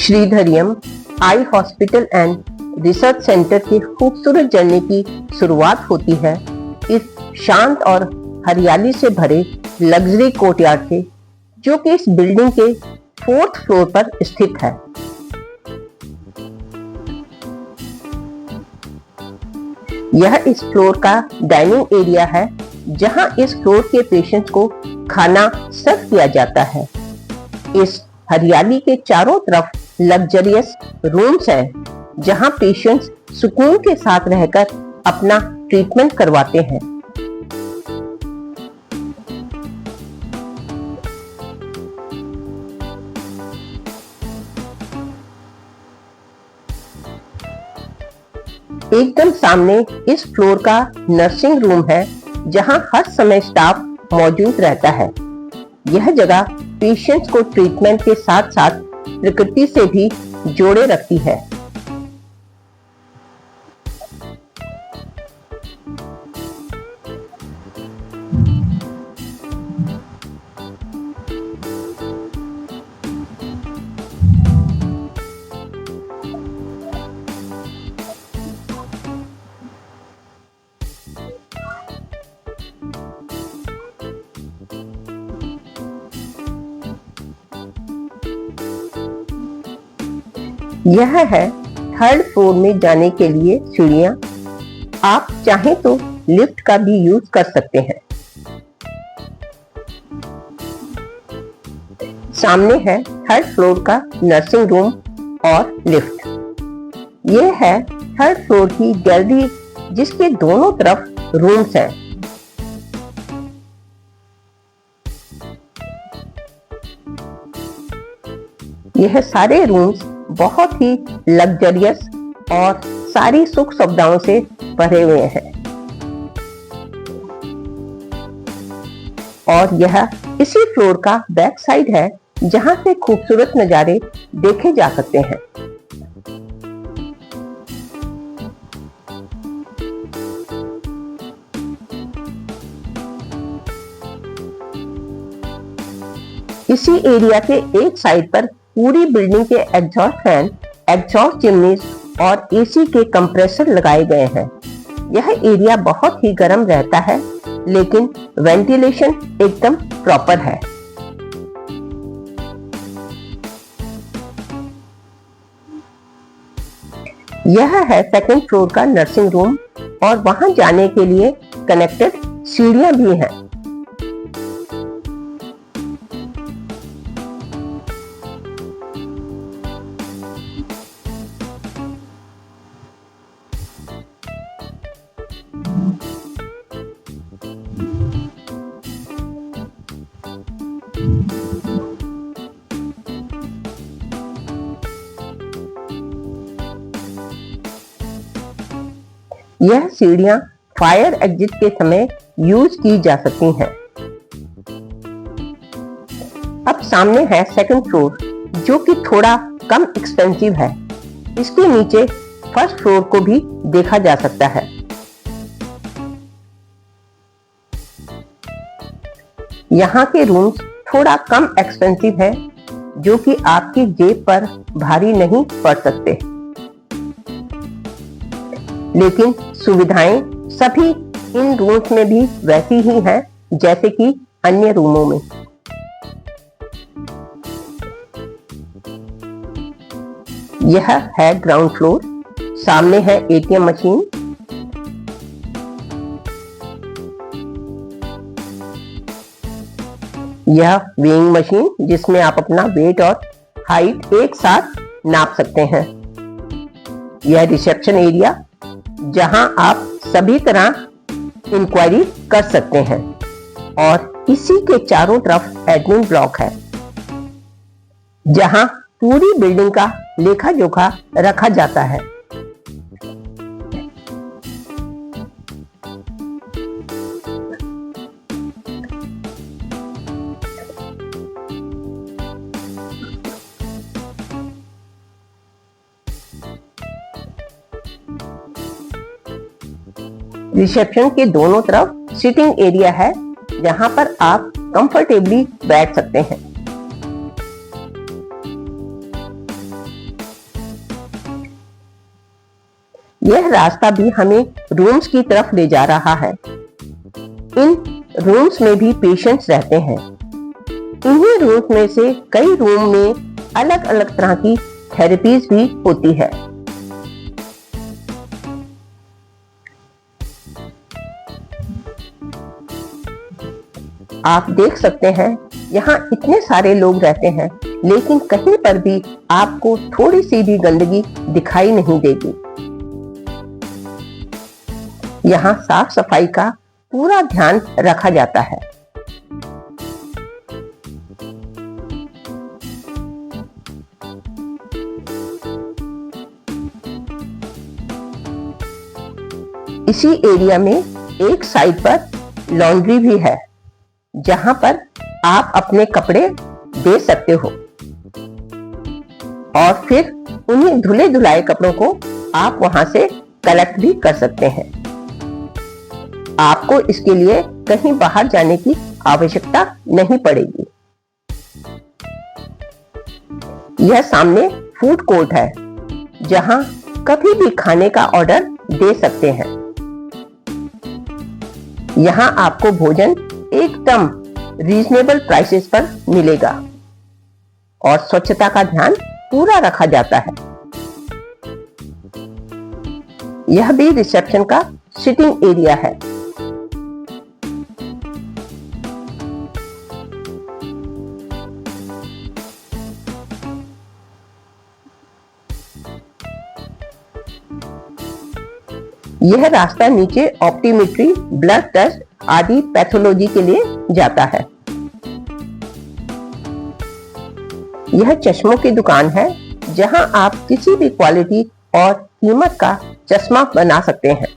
श्रीधरियम eye hospital and research centre की खूबसूरत journey की शुरुआत होती है इस शांत और हरियाली से भरे लग्जरी कोर्टयार्ड से, जो कि इस बिल्डिंग के 4th फ्लोर पर स्थित है। यह इस फ्लोर का डाइनिंग एरिया है, जहां इस फ्लोर के पेशेंट्स को खाना सर्व किया जाता है। इस हरियाली के चारों तरफ लग्जरियस रूम्स हैं, जहां पेशेंट्स सुकून के साथ रहकर अपना ट्रीटमेंट करवाते हैं। एकदम सामने इस फ्लोर का नर्सिंग रूम है, जहां हर समय स्टाफ मौजूद रहता है। यह जगह पेशेंट्स को ट्रीटमेंट के साथ साथ प्रकृति से भी जोड़े रखती है। यह है 3rd फ्लोर में जाने के लिए सीढ़ियां। आप चाहें तो लिफ्ट का भी यूज कर सकते हैं। सामने है 3rd फ्लोर का नर्सिंग रूम और लिफ्ट। यह है 3rd फ्लोर की गैलरी, जिसके दोनों तरफ रूम्स हैं। यह सारे रूम्स बहुत ही लग्जरियस और सारी सुख सुविधाओं से भरे हुए हैं, और यह इसी फ्लोर का बैक साइड है, जहां से खूबसूरत नजारे देखे जा सकते हैं। इसी एरिया के एक साइड पर पूरी बिल्डिंग के एग्जॉस्ट फैन, एग्जॉस्ट चिमनीज और एसी के कंप्रेसर लगाए गए हैं। यह एरिया बहुत ही गर्म रहता है, लेकिन वेंटिलेशन एकदम प्रॉपर है। यह है 2nd फ्लोर का नर्सिंग रूम, और वहां जाने के लिए कनेक्टेड सीढ़ियां भी हैं। यह सीढ़ियां फायर एग्जिट के समय यूज की जा सकती हैं। अब सामने है 2nd फ्लोर, जो कि थोड़ा कम एक्सपेंसिव है। इसके नीचे 1st फ्लोर को भी देखा जा सकता है। यहाँ के रूम्स थोड़ा कम एक्सपेंसिव है, जो कि आपकी जेब पर भारी नहीं पड़ सकते, लेकिन सुविधाएं सभी इन रूम्स में भी वैसी ही हैं जैसे कि अन्य रूमों में। यह है ग्राउंड फ्लोर। सामने है एटीएम मशीन। यह वेइंग मशीन, जिसमें आप अपना वेट और हाइट एक साथ नाप सकते हैं। यह रिसेप्शन एरिया, जहां आप सभी तरह इंक्वायरी कर सकते हैं, और इसी के चारों तरफ एडमिन ब्लॉक है, जहां पूरी बिल्डिंग का लेखा जोखा रखा जाता है। रिसेप्शन के दोनों तरफ सिटिंग एरिया है, जहां पर आप कंफर्टेबली बैठ सकते हैं। यह रास्ता भी हमें रूम्स की तरफ ले जा रहा है। इन रूम्स में भी पेशेंट्स रहते हैं। इन्हीं रूम्स में से कई रूम में अलग अलग तरह की थेरेपीज भी होती है। आप देख सकते हैं यहाँ इतने सारे लोग रहते हैं, लेकिन कहीं पर भी आपको थोड़ी सी भी गंदगी दिखाई नहीं देगी। यहाँ साफ सफाई का पूरा ध्यान रखा जाता है। इसी एरिया में एक साइड पर लॉन्ड्री भी है, जहां पर आप अपने कपड़े दे सकते हो और फिर उन्हीं धुले धुलाए कपड़ों को आप वहां से कलेक्ट भी कर सकते हैं। आपको इसके लिए कहीं बाहर जाने की आवश्यकता नहीं पड़ेगी। यह सामने फूड कोर्ट है, जहां कभी भी खाने का ऑर्डर दे सकते हैं। यहाँ आपको भोजन एकदम रीजनेबल प्राइसेस पर मिलेगा और स्वच्छता का ध्यान पूरा रखा जाता है। यह भी रिसेप्शन का सिटिंग एरिया है। यह रास्ता नीचे ऑप्टीमेट्री, ब्लड टेस्ट आदि पैथोलॉजी के लिए जाता है। यह चश्मों की दुकान है, जहां आप किसी भी क्वालिटी और कीमत का चश्मा बना सकते हैं।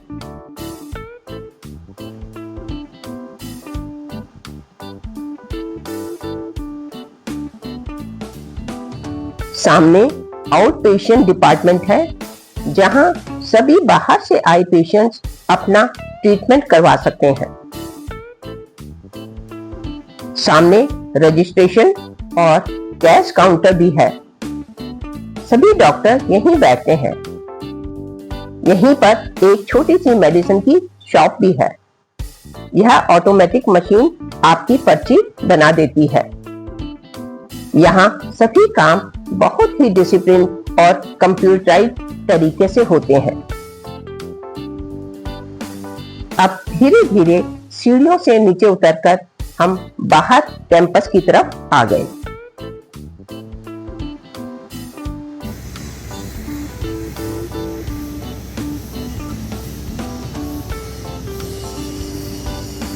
सामने आउट पेशेंट डिपार्टमेंट है, जहां सभी बाहर से आए पेशेंट्स अपना ट्रीटमेंट करवा सकते हैं। सामने रजिस्ट्रेशन और कैश काउंटर भी है। सभी डॉक्टर यहीं बैठते हैं। यहीं पर एक छोटी सी मेडिसिन की शॉप भी है। यह ऑटोमेटिक मशीन आपकी पर्ची बना देती है। यहाँ सभी काम बहुत ही डिसिप्लिन और कंप्यूटराइज्ड तरीके से होते हैं। अब धीरे धीरे सीढ़ियों से नीचे उतरकर हम बाहर कैंपस की तरफ आ गए।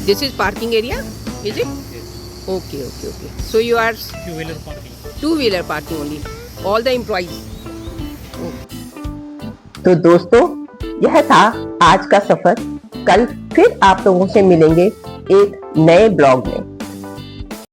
This is parking area, is it? Yes. Okay. So you are Two-wheeler parking. two-wheeler parking only. All the employees. तो दोस्तों, यह था आज का सफर। कल फिर आप लोगों से मिलेंगे एक नए ब्लॉग में।